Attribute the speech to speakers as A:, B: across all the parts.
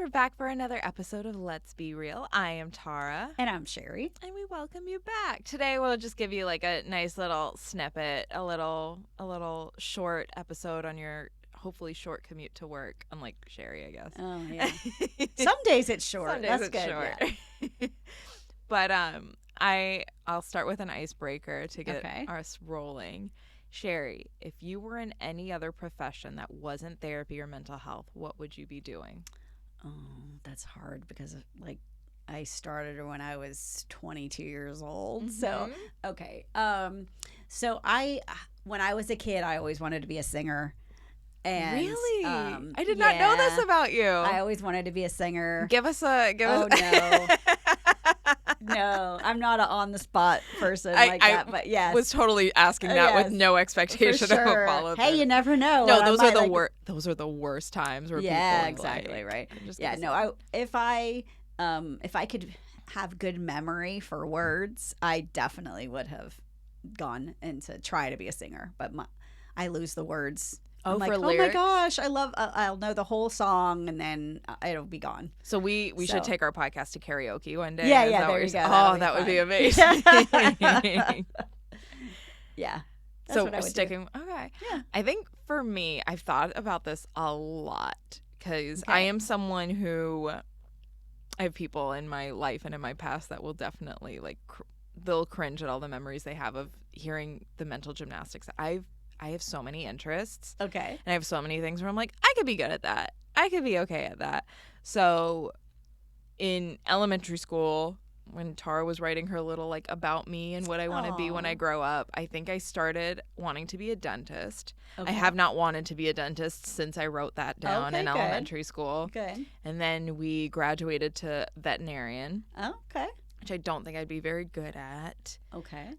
A: We're back for another episode of Let's Be Real. I am Tara.
B: And I'm Sheri.
A: And we welcome you back. Today we'll just give you like a nice little snippet, a little short episode on your hopefully short commute to work, unlike Sheri, I guess.
B: Oh, yeah. Some days it's short.
A: Some days
B: That's
A: it's
B: good.
A: short.
B: Yeah.
A: But I'll start with an icebreaker to get us rolling. Sheri, if you were in any other profession that wasn't therapy or mental health, what would you be doing?
B: Oh, that's hard because I started when I was 22 years old.
A: Mm-hmm.
B: So, okay. So when I was a kid, I always wanted to be a singer. And,
A: really? I did not know this about you.
B: I always wanted to be a singer.
A: Oh,
B: no. No, I'm not an on-the-spot person that, but yes.
A: I was totally asking that with no expectation of a follow through.
B: Hey, you never know.
A: No, those are the worst times where people
B: exactly, right. Yeah, no, if I could have good memory for words, I definitely would have gone into try to be a singer, but I lose the words.
A: Oh,
B: I'm
A: for
B: like,
A: lyrics?
B: Oh my gosh, I'll know the whole song and then it'll be gone.
A: So we should take our podcast to karaoke one day.
B: Yeah, there you go.
A: Oh, that would be amazing.
B: Yeah.
A: So we're sticking. Okay.
B: Yeah.
A: I think for me, I've thought about this a lot because I am someone who I have people in my life and in my past that will definitely they'll cringe at all the memories they have of hearing the mental gymnastics. I have so many interests.
B: Okay.
A: And I have so many things where I'm like, I could be good at that. I could be okay at that. So in elementary school, when Tara was writing her little about me and what I want to be when I grow up, I think I started wanting to be a dentist. Okay. I have not wanted to be a dentist since I wrote that down in elementary school.
B: Good.
A: And then we graduated to veterinarian.
B: Oh, okay.
A: Which I don't think I'd be very good at.
B: Okay.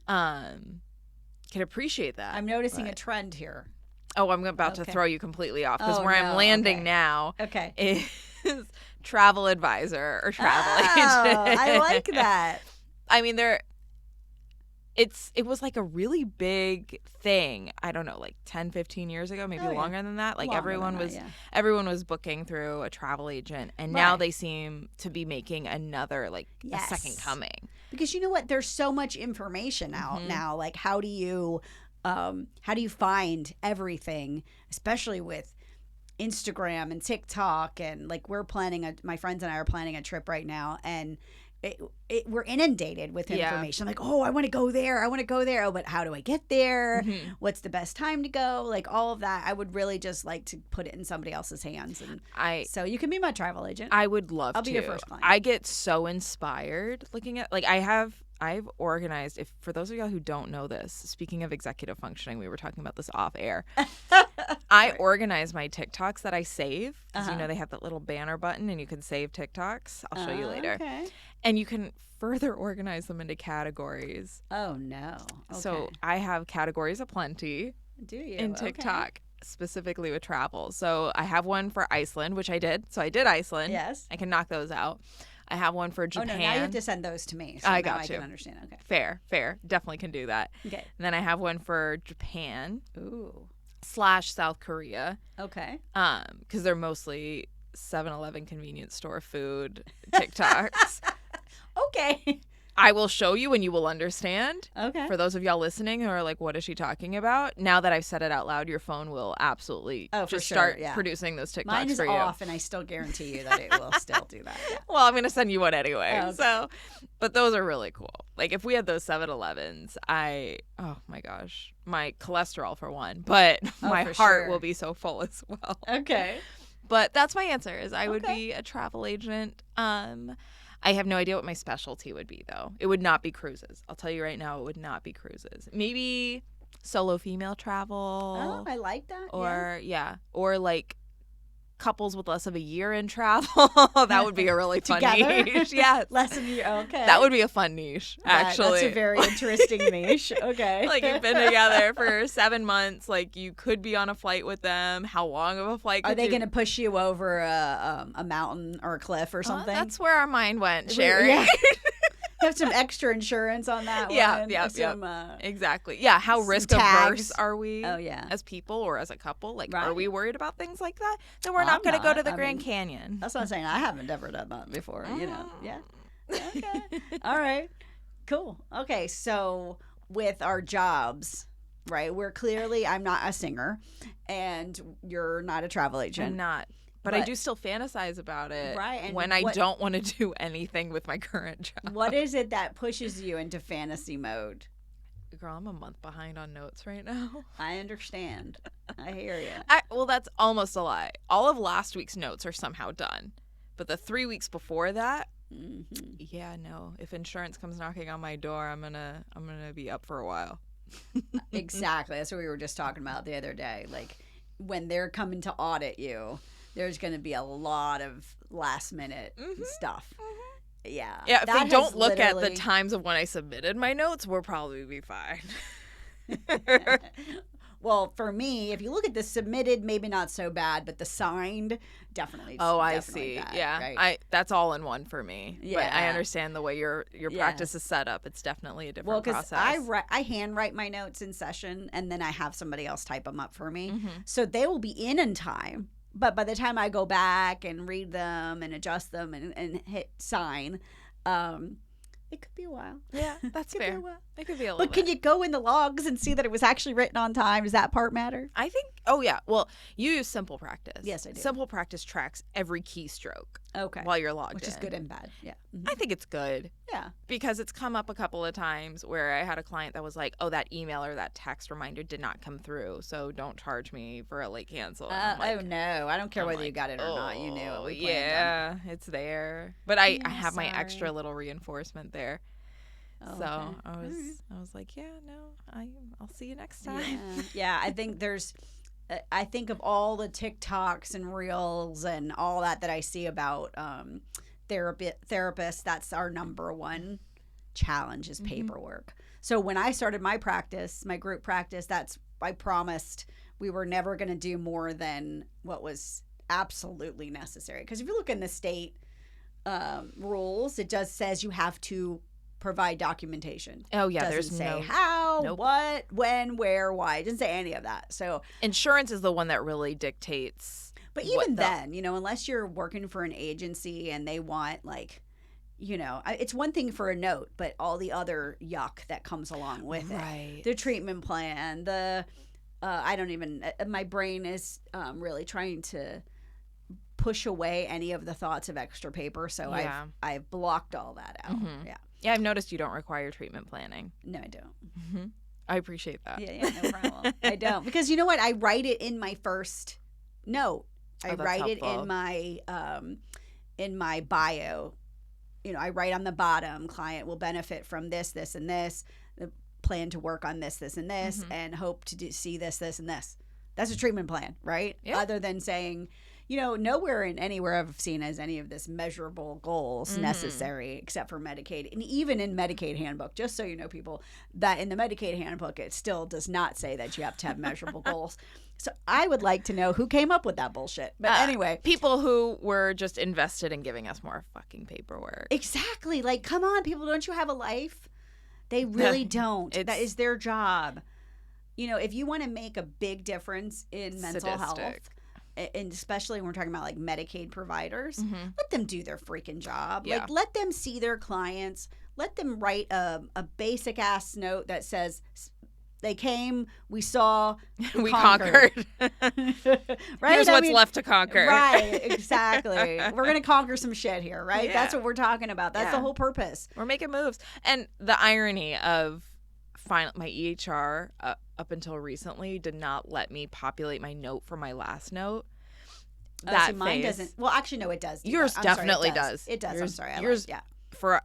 A: Can appreciate that.
B: I'm noticing a trend here.
A: Oh, I'm about to throw you completely off because I'm landing now is travel advisor or travel agent.
B: I like that.
A: I mean, it was like a really big thing. I don't know, 10, 15 years ago, maybe longer than that. Everyone was booking through a travel agent, and now they seem to be making another a second coming.
B: Because you know what? There's so much information out now. How do you find everything, especially with Instagram and TikTok, and my friends and I are planning a trip right now, and we're inundated with information. I'm I want to go there. Oh, but how do I get there? Mm-hmm. What's the best time to go? All of that. I would really just like to put it in somebody else's hands. And so you can be my travel agent.
A: I would love to.
B: I'll be your first client.
A: I get so inspired looking at I've organized, for those of y'all who don't know this, speaking of executive functioning, we were talking about this off air. I organize my TikToks that I save. Because they have that little banner button and you can save TikToks. I'll show you later.
B: Okay.
A: And you can further organize them into categories.
B: Oh, no. Okay.
A: So I have categories aplenty.
B: Do you?
A: In TikTok, specifically with travel. So I have one for Iceland, which I did. So I did Iceland.
B: Yes.
A: I can knock those out. I have one for Japan.
B: Oh, no, now you have to send those to me. So
A: I
B: now
A: got you.
B: I can understand. Okay.
A: Fair. Definitely can do that.
B: Okay.
A: And then I have one for Japan.
B: Ooh.
A: / South Korea.
B: Okay.
A: Because they're mostly 7-Eleven convenience store food TikToks.
B: Okay.
A: I will show you and you will understand.
B: Okay.
A: For those of y'all listening who are like, what is she talking about? Now that I've said it out loud, your phone will absolutely start producing those TikToks
B: Mine is
A: for you.
B: off, and I still guarantee you that it will still do that. Yeah.
A: Well, I'm going to send you one anyway.
B: Okay.
A: So, but those are really cool. If we had those 7-Elevens, oh my gosh, my cholesterol for one, but my heart will be so full as well.
B: Okay.
A: But that's my answer is I would be a travel agent. I have no idea what my specialty would be, though. It would not be cruises. I'll tell you right now, it would not be cruises. Maybe solo female travel.
B: Oh, I like that.
A: Or, or couples with less of a year in travel. That would be a really fun niche. Yeah.
B: Less than a year. Okay.
A: That would be a fun niche, actually.
B: That's a very interesting niche. Okay.
A: You've been together for 7 months. You could be on a flight with them. How long of a flight
B: Are they going to push you over a mountain or a cliff or something?
A: That's where our mind went, Sheri.
B: Yeah. have some extra insurance on that one.
A: Exactly. Yeah. How risk averse are we as people or as a couple? Like, are we worried about things like that? Then we're not going to go to the Grand Canyon.
B: That's not saying I haven't ever done that before, you know. Yeah. Okay. All right. Cool. Okay. So with our jobs, right, I'm not a singer and you're not a travel agent.
A: I'm not. But I do still fantasize about it when I don't want to do anything with my current job.
B: What is it that pushes you into fantasy mode?
A: Girl, I'm a month behind on notes right now.
B: I understand. I hear you.
A: Well, that's almost a lie. All of last week's notes are somehow done. But the 3 weeks before that, yeah, no. If insurance comes knocking on my door, I'm gonna be up for a while.
B: Exactly. That's what we were just talking about the other day. Like when they're coming to audit you, there's going to be a lot of last minute stuff. Yeah.
A: Yeah. If they don't look at the times of when I submitted my notes, we'll probably be fine.
B: Well, for me, if you look at the submitted, maybe not so bad, but the signed, definitely.
A: Oh, I see. Bad, yeah. Right? That's all in one for me. Yeah. But I understand the way your practice is set up. It's definitely a different process.
B: I handwrite my notes in session, and then I have somebody else type them up for me. So they will be in time. But by the time I go back and read them and adjust them and hit sign, it could be a while.
A: Yeah, that's fair. It could be a little bit.
B: But can you go in the logs and see that it was actually written on time? Does that part matter?
A: I think, oh yeah. Well, you use Simple Practice.
B: Yes, I do.
A: Simple Practice tracks every keystroke.
B: Okay.
A: While you're logged in.
B: Which is good and bad. Yeah.
A: I think it's good.
B: Yeah.
A: Because it's come up a couple of times where I had a client that was like, oh, that email or that text reminder did not come through, so don't charge me for a late cancel.
B: Oh, no. I don't care whether you got it or not. You knew it.
A: Yeah, it's there. But I have my extra little reinforcement there.
B: Oh,
A: so
B: okay.
A: I was like, yeah, no, I'll see you next time.
B: Yeah, I think I think of all the TikToks and Reels and all that I see about therapists. That's our number one challenge is paperwork. So when I started my practice, my group practice, I promised we were never going to do more than what was absolutely necessary. Because if you look in the state rules, it just says you have to provide documentation.
A: Oh yeah,
B: doesn't say how, what, when, where, why. It doesn't say any of that. So
A: insurance is the one that really dictates.
B: But even then, unless you're working for an agency and they want it's one thing for a note, but all the other yuck that comes along with it. The treatment plan, my brain is really trying to push away any of the thoughts of extra paper. So I've blocked all that out. Yeah.
A: Yeah, I've noticed you don't require treatment planning.
B: No, I don't.
A: I appreciate that.
B: Yeah, no problem. I don't. Because you know what? I write it in my first note. I write it in my bio. I write on the bottom, client will benefit from this, this, and this. Plan to work on this, this, and this, and hope to see this, this, and this. That's a treatment plan, right? Yeah. Other than saying, nowhere in anywhere I've seen as any of this measurable goals necessary except for Medicaid. And even in Medicaid handbook, just so you know, people, that in the Medicaid handbook, it still does not say that you have to have measurable goals. So I would like to know who came up with that bullshit. But anyway.
A: People who were just invested in giving us more fucking paperwork.
B: Exactly. Like, come on, people, don't you have a life? They really don't. That is their job. If you want to make a big difference in mental health, and especially when we're talking about like Medicaid providers, let them do their freaking job. Yeah. Like, let them see their clients. Let them write a basic ass note that says, they came, we saw, we conquered. Right?
A: Here's what's left to conquer.
B: Right, exactly. We're going to conquer some shit here, right? Yeah. That's what we're talking about. That's the whole purpose.
A: We're making moves. And the irony of my EHR up until recently did not let me populate my note for my last note.
B: That mine doesn't. Well, actually, no, it does.
A: Yours definitely does.
B: It does. I'm sorry.
A: Yours, for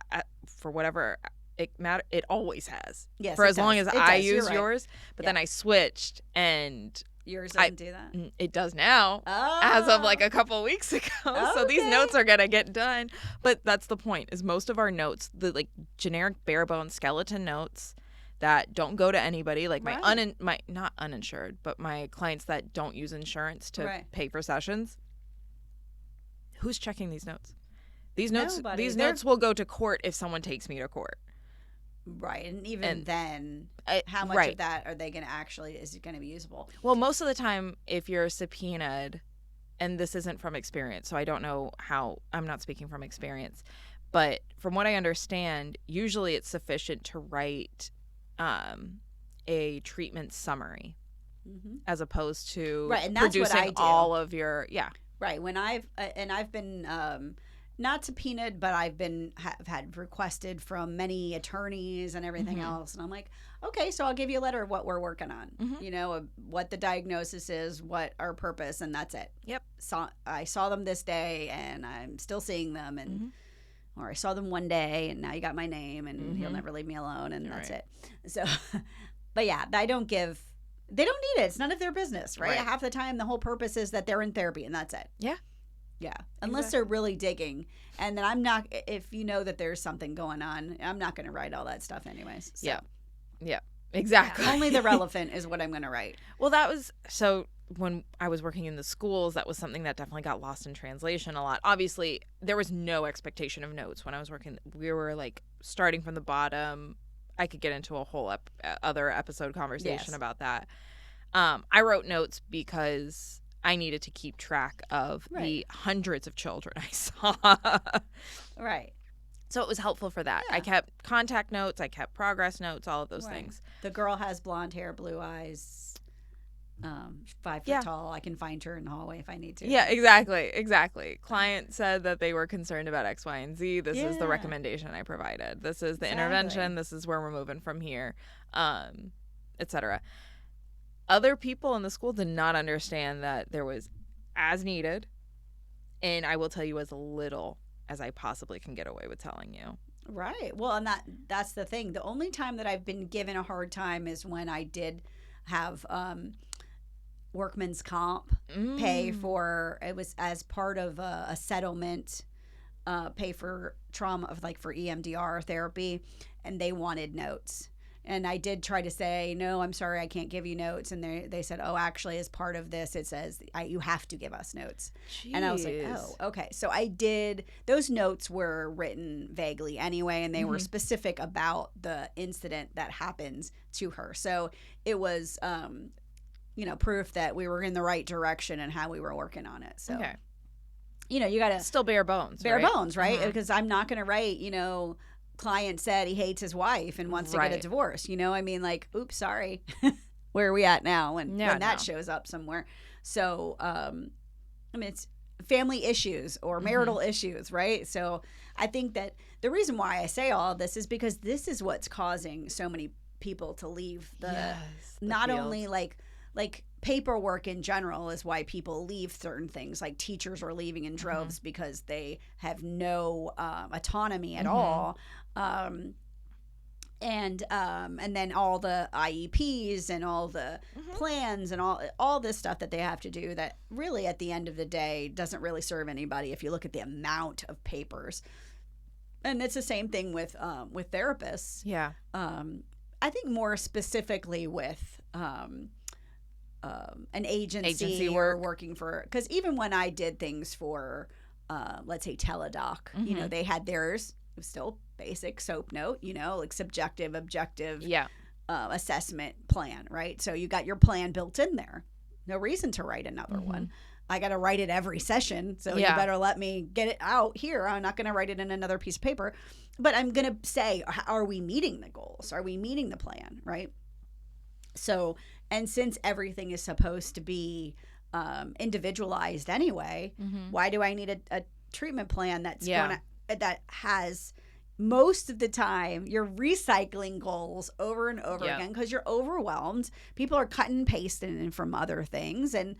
A: whatever it always has.
B: Yes,
A: for as long as I use yours. But then I switched and
B: yours doesn't do that.
A: It does now, as of like a couple of weeks ago. Okay. So these notes are gonna get done. But that's the point. Is most of our notes, the like generic bare bones skeleton notes that don't go to anybody, like my not uninsured, but my clients that don't use insurance to pay for sessions. Who's checking these notes? These
B: Nobody.
A: notes will go to court if someone takes me to court.
B: Right. And even then, how much
A: right.
B: of that are they going to actually, is it going to be usable?
A: Well, most of the time, if you're subpoenaed, and this isn't from experience, so I don't know how, I'm not speaking from experience, but from what I understand, usually it's sufficient to write a treatment summary as opposed to
B: and that's
A: producing
B: what I do.
A: all of your,
B: Right. When I've been not subpoenaed, but I've been have had requested from many attorneys and everything else, and I'm like, okay, so I'll give you a letter of what we're working on, you know, what the diagnosis is, what our purpose, and that's it.
A: Yep.
B: I saw them this day, and I'm still seeing them, and or I saw them one day, and now you got my name, and he'll never leave me alone, and that's it. So, but yeah, they don't need it. It's none of their business, right? Half the time, the whole purpose is that they're in therapy, and that's it.
A: Yeah.
B: Yeah. Unless they're really digging. And then I'm not, if you know that there's something going on, I'm not going to write all that stuff anyways. So.
A: Yeah. Yeah. Exactly.
B: Yeah, only the relevant is what I'm going to write.
A: Well, that was, so when I was working in the schools, that was something that definitely got lost in translation a lot. Obviously, there was no expectation of notes when I was working. We were like starting from the bottom. I could get into a whole other episode conversation about that. I wrote notes because I needed to keep track of the hundreds of children I saw.
B: Right.
A: So it was helpful for that. Yeah. I kept contact notes. I kept progress notes, all of those things.
B: The girl has blonde hair, blue eyes, 5 foot tall. I can find her in the hallway if I need to.
A: Yeah, exactly. Client said that they were concerned about X, Y, and Z. This is the recommendation I provided. This is the intervention. This is where we're moving from here, etc. Other people in the school did not understand that there was as needed, and I will tell you as little as I possibly can get away with telling you.
B: Right. Well, and that's the thing. The only time that I've been given a hard time is when I did have workman's comp pay for, it was as part of a settlement, pay for trauma of like for EMDR therapy, and they wanted notes. And I did try to say, no, I'm sorry, I can't give you notes. And they said, oh, actually, as part of this, it says you have to give us notes. Jeez. And I was like, oh, okay. So I did. Those notes were written vaguely anyway, and they were specific about the incident that happened to her. So it was, proof that we were in the right direction and how we were working on it. So, you got to
A: still bare bones,
B: right? Because I'm not going to write, client said he hates his wife and wants to get a divorce. I mean, like, oops, sorry. Where are we at now? When that shows up somewhere. So, it's family issues or marital issues, right? So I think that the reason why I say all of this is because this is what's causing so many people to leave the not field. Only like paperwork in general is why people leave certain things. Like teachers are leaving in droves because they have no autonomy at all. And then all the IEPs and all the plans and all this stuff that they have to do that really at the end of the day doesn't really serve anybody if you look at the amount of papers. And it's the same thing with therapists. Yeah. I think more specifically with an agency or working for, because even when I did things for let's say Teladoc, they had theirs. It was still basic SOAP note, like subjective, objective assessment plan, right? So you got your plan built in there. No reason to write another one. I got to write it every session, so you better let me get it out here. I'm not going to write it in another piece of paper, but I'm going to say, are we meeting the goals? Are we meeting the plan, right? So, and since everything is supposed to be individualized anyway, why do I need a treatment plan that has most of the time you're recycling goals over and over again because you're overwhelmed. People are cutting and pasting in from other things, and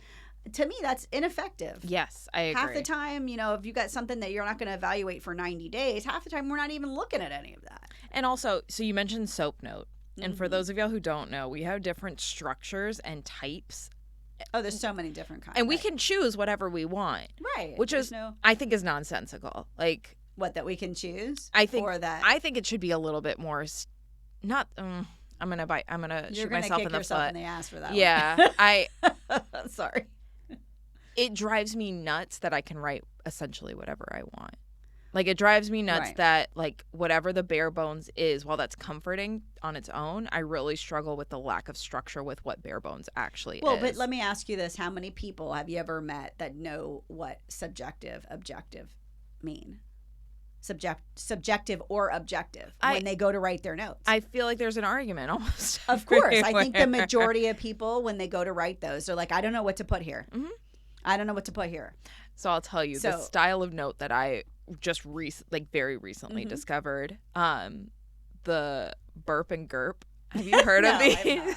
B: to me that's ineffective.
A: Yes, I agree.
B: Half the time, if you got something that you're not going to evaluate for 90 days, half the time we're not even looking at any of that.
A: And also, so you mentioned SOAP note. And for those of y'all who don't know, we have different structures and types.
B: Oh, there's so many different kinds.
A: And we can choose whatever we want.
B: Right.
A: Which I think is nonsensical. Like,
B: what, that we can choose?
A: I think it should be a little bit more I'm going to shoot myself in the foot.
B: In the ass for that.
A: Yeah.
B: Sorry.
A: It drives me nuts that I can write essentially whatever I want. Like, it drives me nuts
B: Right.
A: that, like, whatever the bare bones is, while that's comforting on its own, I really struggle with the lack of structure with what bare bones actually
B: Well,
A: is.
B: but let me ask you this. How many people have you ever met that know what subjective, objective mean? Subjective or objective when they go to write their notes.
A: I feel like there's an argument almost.
B: Of course. I think the majority of people, when they go to write those, they're like, I don't know what to put here.
A: Mhm.
B: I don't know what to put here.
A: So I'll tell you, the style of note that I just very recently discovered, the burp and gurp. Have you heard of these?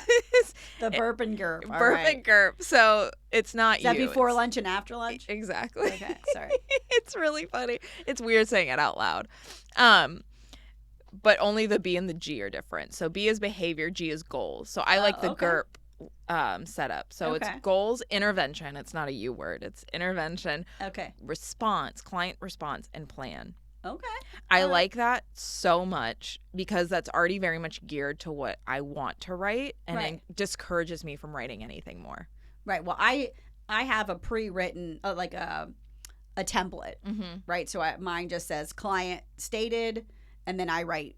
B: The burp and gurp.
A: Burp and gurp. So it's not
B: Is that before lunch and after lunch?
A: Exactly.
B: Okay, sorry.
A: It's really funny. It's weird saying it out loud. But only the B and the G are different. So B is behavior, G is goals. So I like the GURP setup. So it's goals, intervention. It's not a U word. It's intervention.
B: Okay.
A: Response, client response, and plan.
B: Okay.
A: I like that so much because that's already very much geared to what I want to write, and it discourages me from writing anything more.
B: Right. Well, I have a pre-written like a template, right? So mine just says client stated, and then I write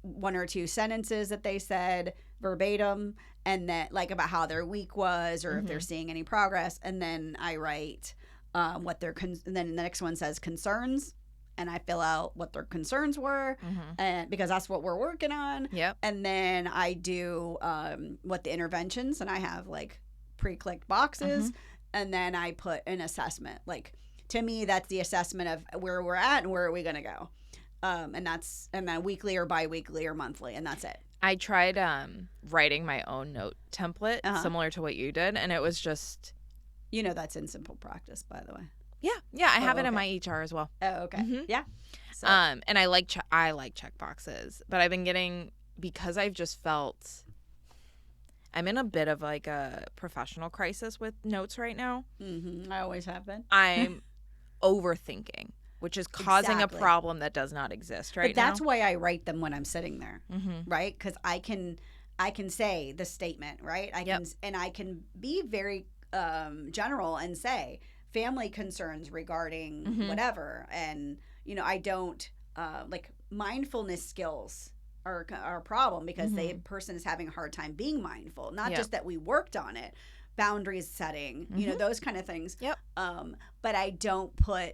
B: one or two sentences that they said verbatim, and then like about how their week was or if they're seeing any progress, and then I write what their and then the next one says concerns. And I fill out what their concerns were, and because that's what we're working on.
A: Yep.
B: And then I do what the interventions, and I have like pre-clicked boxes, and then I put an assessment. Like to me, that's the assessment of where we're at and where are we going to go, and then weekly or bi-weekly or monthly, and that's it.
A: I tried writing my own note template similar to what you did, and it was just.
B: That's in Simple Practice, by the way.
A: Yeah, I have it in my HR as well.
B: Oh, okay. Yeah.
A: So. And I like check boxes, but I've been getting, because I've just felt I'm in a bit of like a professional crisis with notes right now.
B: I always have been.
A: I'm overthinking, which is causing a problem that does not exist right now.
B: But that's why I write them when I'm sitting there, right? Because I can say the statement, right? I can be very general and say family concerns regarding whatever, and I don't like mindfulness skills are a problem because the person is having a hard time being mindful. Not just that we worked on it, boundaries setting, those kind of things. But I don't put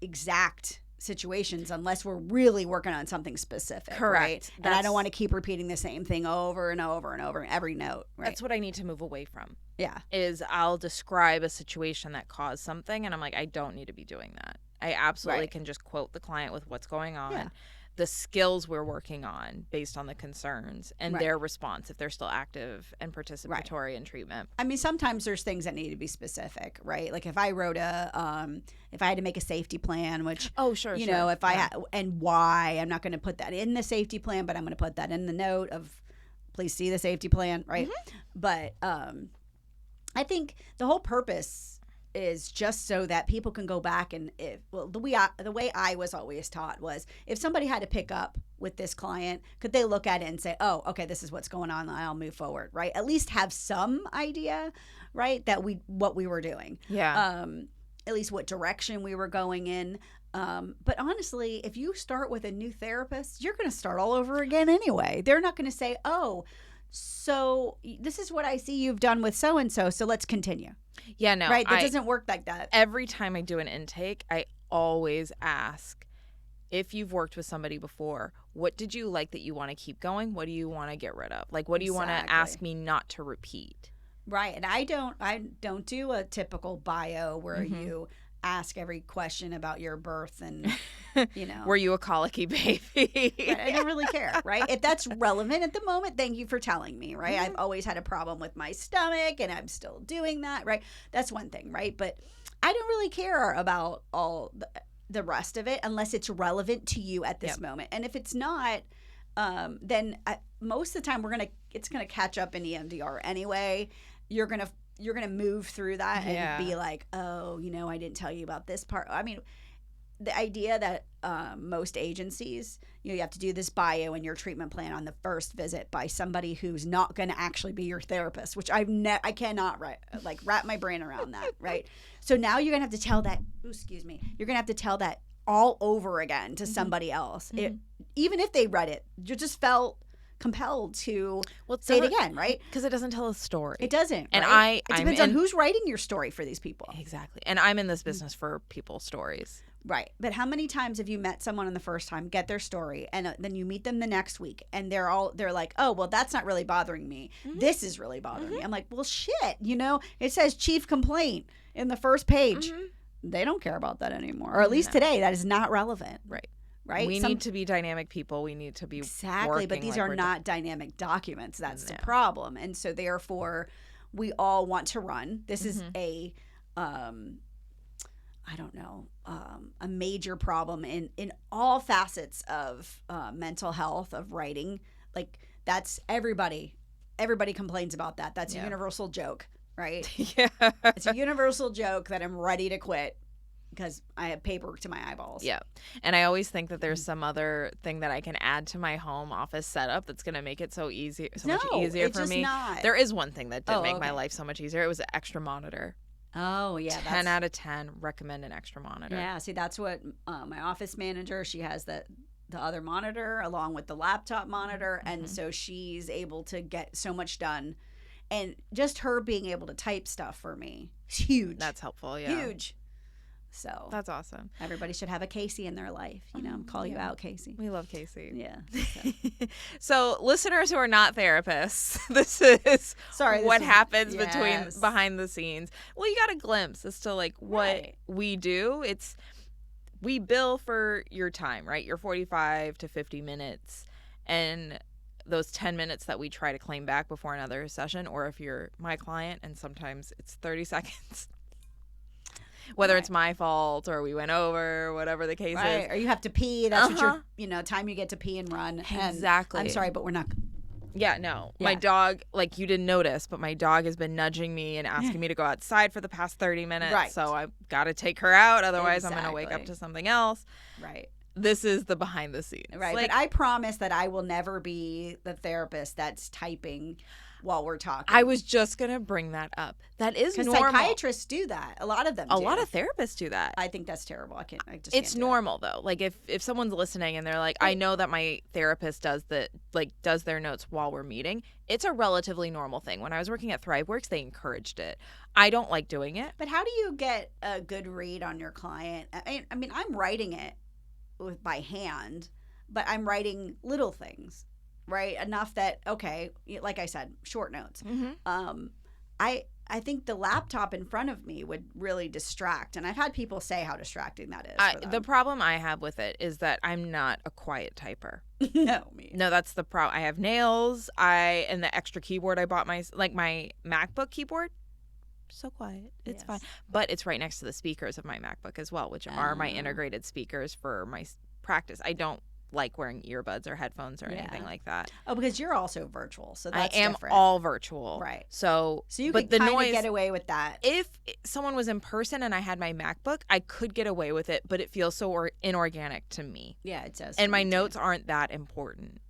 B: exact situations unless we're really working on something specific.
A: Correct.
B: Right? And I don't want to keep repeating the same thing over and over and over in every note. Right?
A: That's what I need to move away from.
B: Yeah.
A: Is I'll describe a situation that caused something, and I'm like, I don't need to be doing that. I absolutely can just quote the client with what's going on, the skills we're working on based on the concerns, and their response if they're still active and participatory in treatment. I
B: mean, sometimes there's things that need to be specific, right? Like if I wrote if I had to make a safety plan, which if I and why, I'm not going to put that in the safety plan, but I'm going to put that in the note of please see the safety plan, right? But I think the whole purpose is just so that people can go back and the way I was always taught was if somebody had to pick up with this client, could they look at it and say, oh, okay, this is what's going on, I'll move forward, right? At least have some idea, right, that what we were doing.
A: Yeah.
B: At least what direction we were going in. But honestly, if you start with a new therapist, you're going to start all over again anyway. They're not going to say, oh, so this is what I see you've done with so-and-so, so let's continue.
A: Yeah, no.
B: Right? That doesn't work like that.
A: Every time I do an intake, I always ask, if you've worked with somebody before, what did you like that you want to keep going? What do you want to get rid of? Like, what do you want to ask me not to repeat?
B: Right. And I don't do a typical bio where you ask every question about your birth and,
A: Were you a colicky baby?
B: Right, I don't really care, right? If that's relevant at the moment, thank you for telling me, right? I've always had a problem with my stomach and I'm still doing that, right? That's one thing, right? But I don't really care about all the rest of it unless it's relevant to you at this moment. And if it's not, then most of the time it's gonna catch up in EMDR anyway. You're gonna move through that and be like, oh, I didn't tell you about this part. I mean, the idea that most agencies, you have to do this bio and your treatment plan on the first visit by somebody who's not going to actually be your therapist, which I cannot wrap my brain around that, right? So now you're going to have to tell that, you're going to have to tell that all over again to somebody else. Even if they read it, you just felt compelled to say it again, right?
A: Because it doesn't tell a story.
B: It doesn't.
A: And
B: right? It depends on who's writing your story for these people.
A: Exactly. And I'm in this business for people's stories.
B: Right. But how many times have you met someone on the first time, get their story, and then you meet them the next week and they're like, oh, well, that's not really bothering me. This is really bothering me. I'm like, well, shit, it says chief complaint in the first page. They don't care about that anymore. Or at least today, that is not relevant. Right.
A: We need to be dynamic people. We need to be
B: but these are not dynamic documents. That's the problem. And so therefore, we all want to run. This is a a major problem in all facets of mental health, of writing. Like that's everybody complains about that. That's a universal joke, right?
A: Yeah.
B: It's a universal joke that I'm ready to quit because I have paperwork to my eyeballs.
A: Yeah. And I always think that there's some other thing that I can add to my home office setup that's going to make it so much easier for me.
B: Not.
A: There is one thing that did make my life so much easier. It was an extra monitor.
B: Oh, yeah.
A: 10 out of 10 recommend an extra monitor.
B: Yeah. See, that's what my office manager, she has the other monitor along with the laptop monitor. And so she's able to get so much done. And just her being able to type stuff for me is huge.
A: That's helpful. Yeah.
B: Huge. So
A: that's awesome.
B: Everybody should have a Casey in their life. Call you out, Casey.
A: We love Casey.
B: Yeah.
A: So listeners who are not therapists, this is what happens behind the scenes. Well, you got a glimpse as to what we do. We bill for your time, right? Your 45 to 50 minutes, and those 10 minutes that we try to claim back before another session, or if you're my client, and sometimes it's 30 seconds. Whether it's my fault or we went over, whatever the case is.
B: Or you have to pee. That's what your, time you get to pee and run.
A: Exactly.
B: And I'm sorry, but we're not.
A: Yeah, no. Yeah. My dog, you didn't notice, but my dog has been nudging me and asking me to go outside for the past 30 minutes. Right. So I've got to take her out. Otherwise, I'm going to wake up to something else.
B: Right.
A: This is the behind the scenes.
B: Right. But I promise that I will never be the therapist that's typing while we're talking.
A: I was just going to bring that up. That is normal.
B: Because psychiatrists do that. A lot of them do.
A: A lot of therapists do that.
B: I think that's terrible.
A: It's normal, though. If someone's listening and they're like, I know that my therapist does their notes while we're meeting, it's a relatively normal thing. When I was working at ThriveWorks, they encouraged it. I don't like doing it.
B: But how do you get a good read on your client? I mean, I'm writing it by hand, but I'm writing little things. Right? Enough that, okay, like I said, short notes. I think the laptop in front of me would really distract. And I've had people say how distracting that is for them.
A: The problem I have with it is that I'm not a quiet typer. No, that's the problem. I have nails. And the extra keyboard I bought my MacBook keyboard, so quiet. It's fine. But it's right next to the speakers of my MacBook as well, which are my integrated speakers for my practice. I don't like wearing earbuds or headphones or anything like that.
B: Oh, because you're also virtual, so that's
A: I am
B: different.
A: All virtual,
B: right?
A: So
B: you could kind of get away with that.
A: If someone was in person and I had my MacBook, I could get away with it, but it feels so inorganic to me.
B: Yeah, it does.
A: And my notes aren't that important.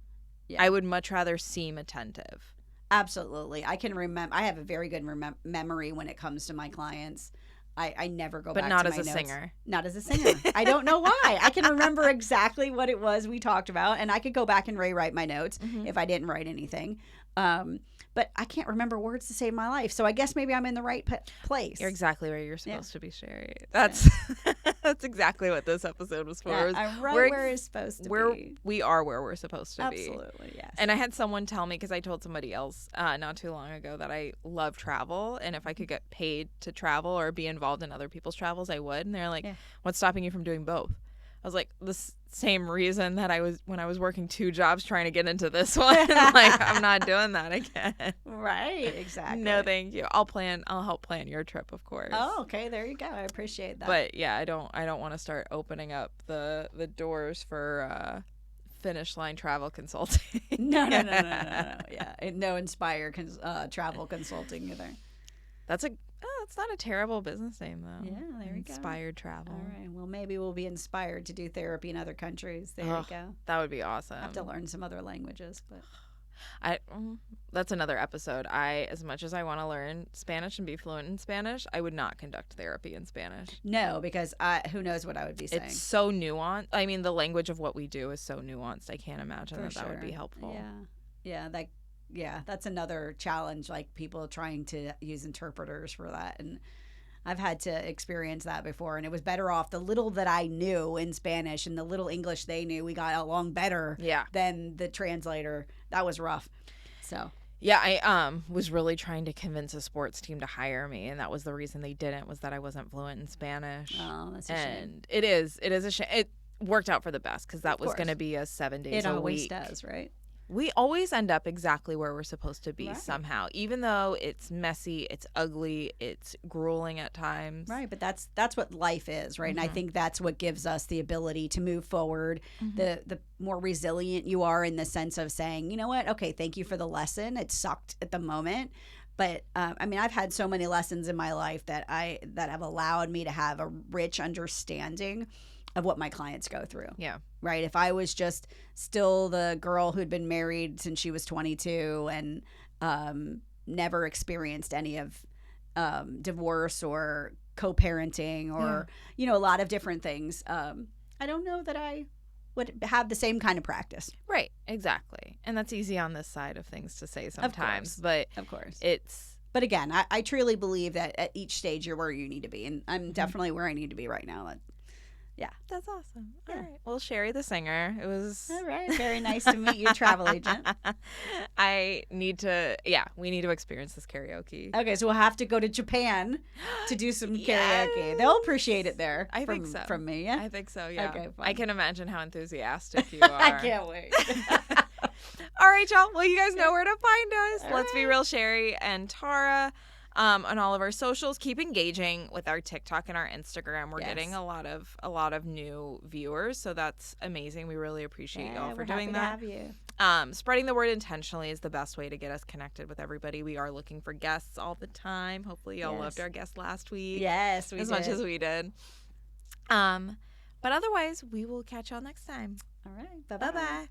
A: Yeah. I would much rather seem attentive.
B: Absolutely, I can remember. I have a very good memory when it comes to my clients. I never go back to my notes. But not as a singer. Not as a singer. I don't know why. I can remember exactly what it was we talked about, and I could go back and rewrite my notes if I didn't write anything. But I can't remember words to save my life. So I guess maybe I'm in the right place.
A: You're exactly where you're supposed to be, Sheri. That's that's exactly what this episode was for.
B: Yeah, I'm right where it's supposed to be.
A: We are where we're supposed to be.
B: Absolutely, yes.
A: And I had someone tell me, because I told somebody else not too long ago that I love travel, and if I could get paid to travel or be involved in other people's travels, I would. And they're like, what's stopping you from doing both? I was like, the same reason that I was when I was working 2 jobs trying to get into this one. I'm not doing that again.
B: Right, exactly.
A: No, thank you. I'll help plan your trip, of course.
B: Oh, okay, there you go. I appreciate that.
A: But yeah, I don't want to start opening up the doors for finish line travel consulting.
B: No. Yeah, no Inspire travel consulting either.
A: It's not a terrible business name, though.
B: Yeah, there you go.
A: Inspired travel.
B: All right. Well, maybe we'll be inspired to do therapy in other countries. There you go.
A: That would be awesome.
B: I have to learn some other languages, but
A: That's another episode. As much as I want to learn Spanish and be fluent in Spanish, I would not conduct therapy in Spanish.
B: No, because who knows what I would be saying.
A: It's so nuanced. I mean, the language of what we do is so nuanced. I can't imagine that would be helpful.
B: Yeah, that's another challenge, like people trying to use interpreters for that. And I've had to experience that before, and it was better off. The little that I knew in Spanish and the little English they knew, we got along better than the translator. That was rough. So
A: yeah, I was really trying to convince a sports team to hire me, and that was the reason they didn't, was that I wasn't fluent in Spanish.
B: Oh, that's a shame.
A: And it is a shame. It worked out for the best, because that was going to be a 7 days a week.
B: It always does, right?
A: We always end up exactly where we're supposed to be somehow, even though it's messy, it's ugly, it's grueling at times.
B: Right, but that's what life is, right? And I think that's what gives us the ability to move forward. The more resilient you are, in the sense of saying, you know what, okay, thank you for the lesson. It sucked at the moment. But I mean, I've had so many lessons in my life that have allowed me to have a rich understanding of what my clients go through.
A: Yeah.
B: Right. If I was just still the girl who'd been married since she was 22 and never experienced any of divorce or co-parenting or, a lot of different things, I don't know that I would have the same kind of practice.
A: Right. Exactly. And that's easy on this side of things to say sometimes.
B: Of course. But again, I truly believe that at each stage you're where you need to be. And I'm definitely where I need to be right now. Yeah.
A: That's awesome. All right. Well, Sheri the singer, it was...
B: All right. Very nice to meet you, travel agent.
A: we need to experience this karaoke.
B: Okay, so we'll have to go to Japan to do some karaoke. They'll appreciate it there.
A: I think so.
B: From me, yeah?
A: I think so, yeah.
B: Okay, fine.
A: I can imagine how enthusiastic you are.
B: I can't wait.
A: All right, y'all. Well, you guys know where to find us.
B: All
A: Let's Be Real Sheri and Tara. On all of our socials, keep engaging with our TikTok and our Instagram. We're getting a lot of new viewers, so that's amazing. We really appreciate y'all for doing that.
B: We're happy to have you.
A: Spreading the word intentionally is the best way to get us connected with everybody. We are looking for guests all the time. Hopefully, y'all loved our guest last week.
B: Yes, we
A: did. As much as we did. But otherwise, we will catch y'all next time.
B: All right. Bye-bye.
A: Bye-bye.